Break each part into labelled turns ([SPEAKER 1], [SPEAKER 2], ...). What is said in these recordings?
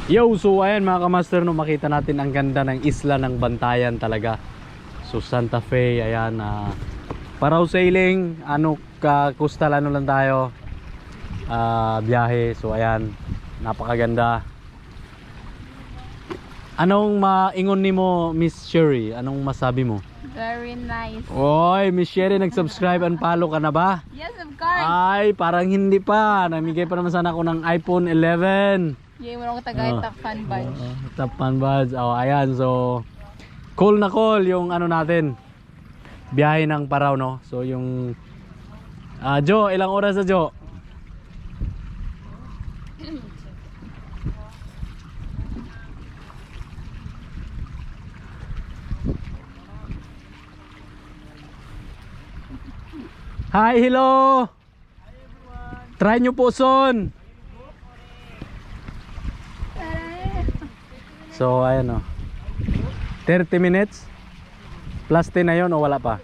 [SPEAKER 1] Yo, so ayan mga kamaster, no, makita natin ang ganda ng isla ng Bantayan talaga. So Santa Fe, ayan, paraw sailing, coastal lang tayo, biyahe. So ayan, napakaganda. Anong maingon nimo, Miss Sherry? Anong masabi mo?
[SPEAKER 2] Very nice.
[SPEAKER 1] Oy, Miss Sherry, nag-subscribe and follow ka na ba?
[SPEAKER 2] Yes, of course.
[SPEAKER 1] Ay, parang hindi pa. Namigay pa naman sana ako ng iPhone 11.
[SPEAKER 2] Yay, mo nang tagay top fan badge.
[SPEAKER 1] Top fan badge. Oh, ayan. So, call na call yung natin. Biyahe ng Paraw, no? So, yung Jo, ilang oras na Jo? Hi, hello. Hi everyone. Try nyo po son. So ayan o, 30 minutes plus 10 na yun o wala pa?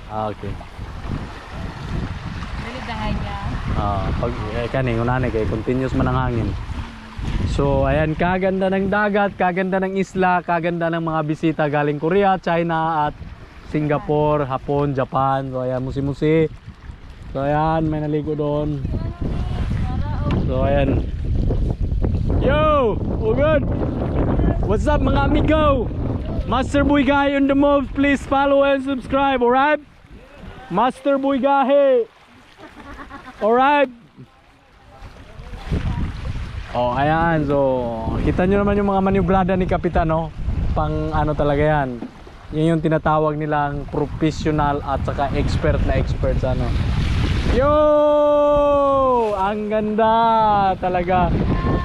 [SPEAKER 1] Okay.
[SPEAKER 2] Dali niya.
[SPEAKER 1] Pag kaning unani kay continuous man ang hangin. So ayan, kaganda ng dagat, kaganda ng isla, kaganda ng mga bisita galing Korea, China at Singapore, Hapon, Japan. So ayan, musi-musi. So ayan, may naligo doon. So ayan. Yo! Oh good! What's up mga amigo? Master Boy Gahe on the move. Please follow and subscribe, alright? Master Boy Gahe. Alright? Oh ayan, so kita nyo naman yung mga manublada ni Kapitan, no? Pang talaga yan. Yan yung tinatawag nilang professional at saka expert na expert sa Yo! Ang ganda talaga.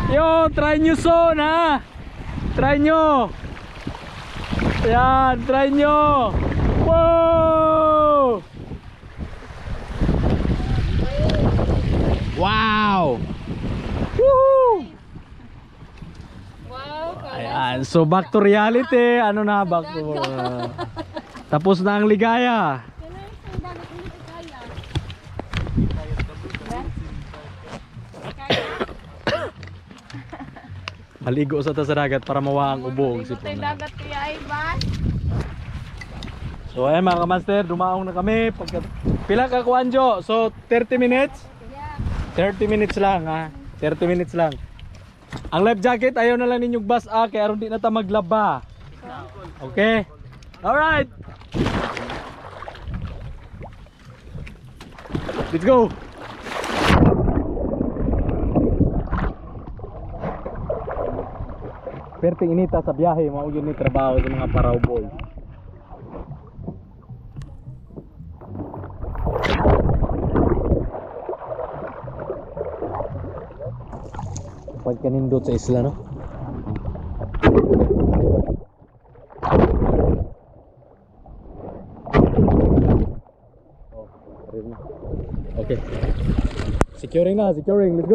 [SPEAKER 1] Yo, try nyo son ha. Try nyo. Yan, try nyo. Wow! Wow! Woohoo! Ayan, so back to reality. Back to tapos na ang ligaya. Maligo sa dagat para mawa ang ubog.
[SPEAKER 2] Dagat kaya ay ba?
[SPEAKER 1] So ayan mga kamaster, dumaong na kami. Pila ka kuanjo? So 30 minutes? 30 minutes lang ha. 30 minutes lang. Ang life jacket ayaw na lang ninyong basa kaya aron di na ta maglaba. Okay? Alright. Let's go. Perting inita sa biyahe, mao gyud ni trabaho sa mga Paraw boys. Pagkanindot sa isla, no? Okay. Securing na, securing. Let's go.